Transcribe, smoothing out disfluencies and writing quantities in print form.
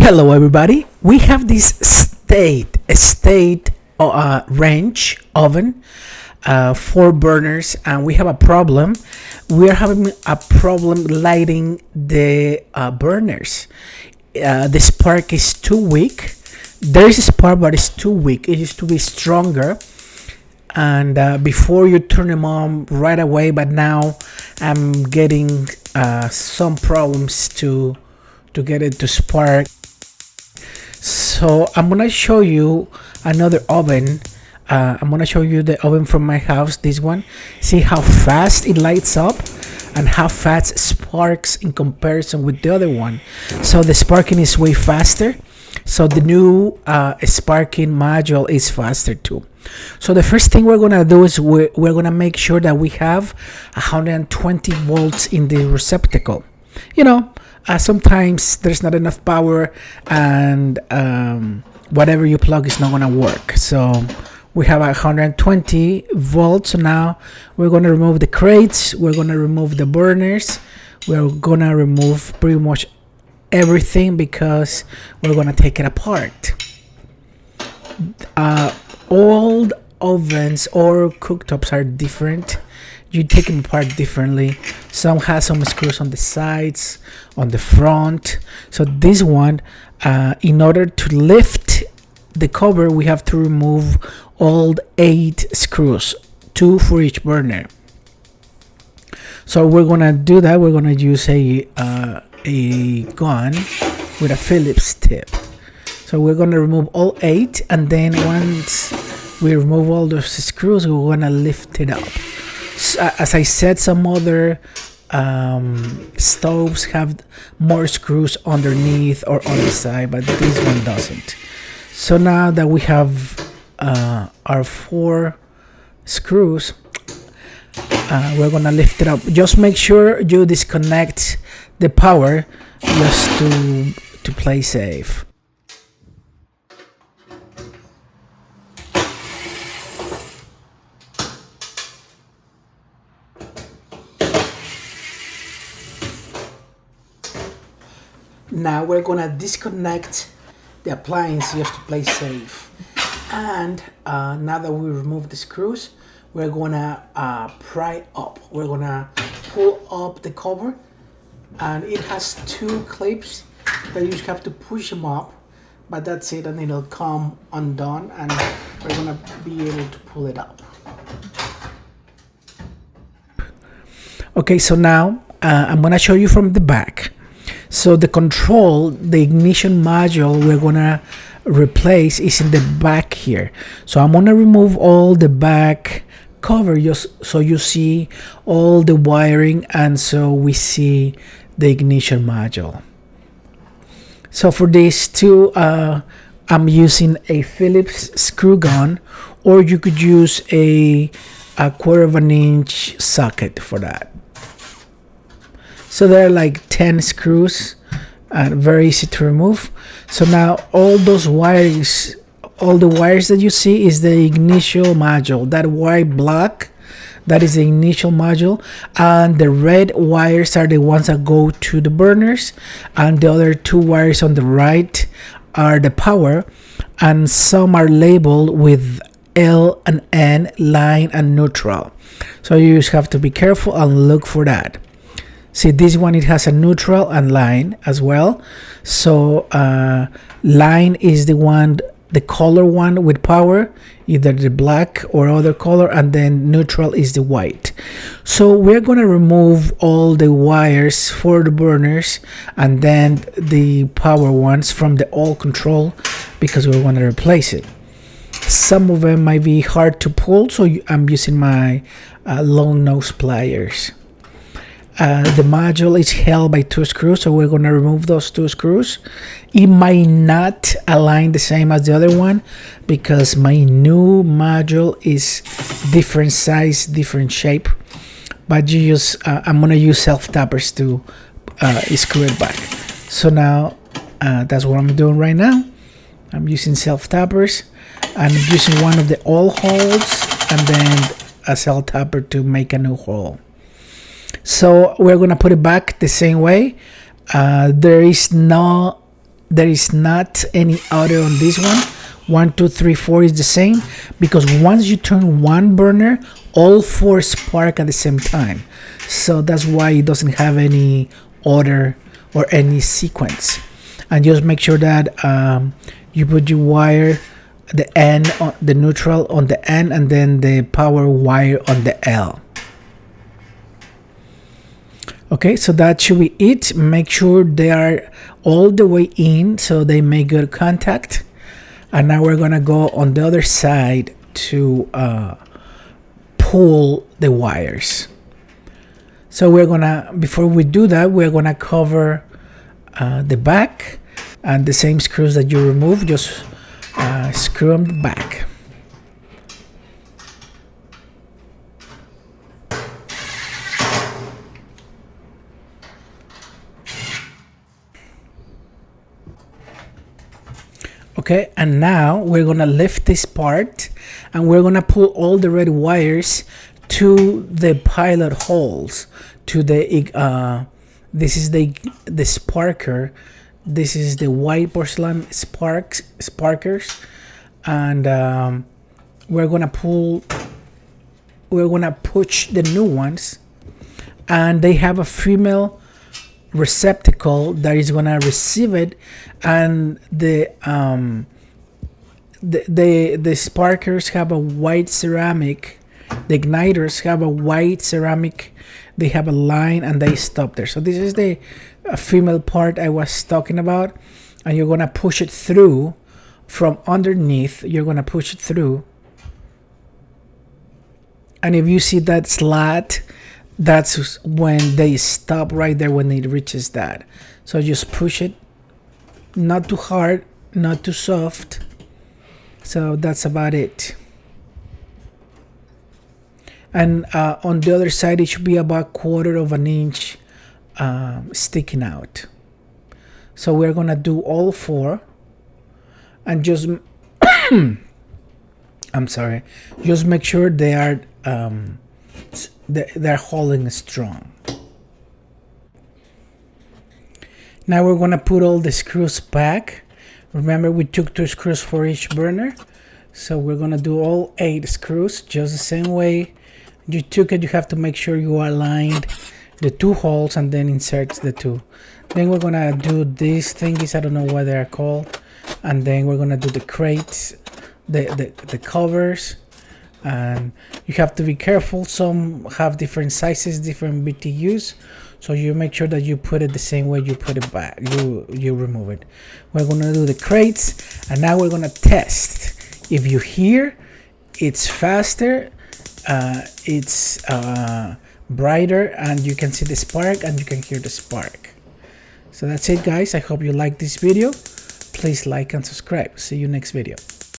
Hello, everybody. We have this state range oven, 4 burners, and we have a problem. We are having a problem lighting the burners. The spark is too weak. There is a spark, but it's too weak. It used to be stronger. And before you turn them on right away, but now I'm getting some problems to get it to spark. So I'm gonna show you another oven. I'm gonna show you the oven from my house, this one. See how fast it lights up and how fast sparks in comparison with the other one. So the sparking is way faster, so the new sparking module is faster too. So the first thing we're gonna do is we're gonna make sure that we have 120 volts in the receptacle. Sometimes there's not enough power, and whatever you plug is not gonna work. So we have 120 volts. So now we're gonna remove the crates, we're gonna remove the burners, we're gonna remove pretty much everything because we're gonna take it apart. Old ovens or cooktops are different. You take them apart differently. Some has some screws on the sides, on the front. So this one, in order to lift the cover, we have to remove all 8 screws, 2 for each burner. So we're gonna do that. We're gonna use a gun with a Phillips tip. So we're gonna remove all 8, and then once we remove all those screws, we're gonna lift it up. As I said, some other stoves have more screws underneath or on the side, but this one doesn't. So now that we have our 4 screws, we're gonna lift it up. Just make sure you disconnect the power just to play safe. Now we're gonna disconnect the appliance just to play safe. And now that we remove the screws, we're gonna pry up. We're gonna pull up the cover, and it has 2 clips that you just have to push them up, but that's it, and it'll come undone, and we're gonna be able to pull it up. Okay, so now I'm gonna show you from the back. So the ignition module we're gonna replace is in the back here. So I'm gonna remove all the back cover just so you see all the wiring, and so we see the ignition module. So for these two, I'm using a Phillips screw gun, or you could use a 1/4 inch socket for that. So there are like 10 screws and very easy to remove. So now all those wires, all the wires that you see is the ignition module. That white block, that is the initial module, and the red wires are the ones that go to the burners, and the other 2 wires on the right are the power, and some are labeled with L and N, line and neutral. So you just have to be careful and look for that. See, this one, it has a neutral and line as well. So line is the color one with power, either the black or other color, and then neutral is the white. So we're gonna remove all the wires for the burners and then the power ones from the all control, because we want to replace it. Some of them might be hard to pull, so I'm using my long nose pliers. The module is held by 2 screws, so we're going to remove those 2 screws. It might not align the same as the other one because my new module is different size, different shape, but I'm going to use self tappers to screw it back. So now that's what I'm doing right now. I'm using self tappers. I'm using one of the old holes and then a self tapper to make a new hole. So we're gonna put it back the same way. There is no there is not any order on this one. 1, 2, 3, 4 is the same, because once you turn one burner, all 4 spark at the same time. So that's why it doesn't have any order or any sequence. And just make sure that you put your wire, the N on the neutral on the N, and then the power wire on the L. Okay, so that should be it. Make sure they are all the way in so they make good contact. And now we're gonna go on the other side to pull the wires. So we're gonna, before we do that, we're gonna cover the back, and the same screws that you remove, just screw them back. Okay, and now we're gonna lift this part, and we're gonna pull all the red wires to the pilot holes, to the this is the sparker, this is the white porcelain sparkers, and we're gonna push the new ones, and they have a female receptacle that is gonna receive it, and the sparkers have a white ceramic, the igniters have a white ceramic, they have a line and they stop there. So this is the female part I was talking about, and you're gonna push it through from underneath. You're gonna push it through, and if you see that slat, that's when they stop right there, when it reaches that. So just push it, not too hard, not too soft. So that's about it. And on the other side, it should be about 1/4 of an inch sticking out. So we're gonna do all 4, and just I'm sorry, just make sure they are they're holding strong. Now we're gonna put all the screws back. Remember, we took 2 screws for each burner, so we're gonna do all 8 screws just the same way you took it. You have to make sure you aligned the 2 holes and then insert the 2. Then we're gonna do these thingies, I don't know what they're called, and then we're gonna do the crates, the covers. And you have to be careful, some have different sizes, different BTUs, so you make sure that you put it the same way you put it back, you remove it. We're gonna do the crates, and now we're gonna test. If you hear it's faster, it's brighter, and you can see the spark and you can hear the spark. So that's it, guys. I hope you like this video. Please like and subscribe. See you next video.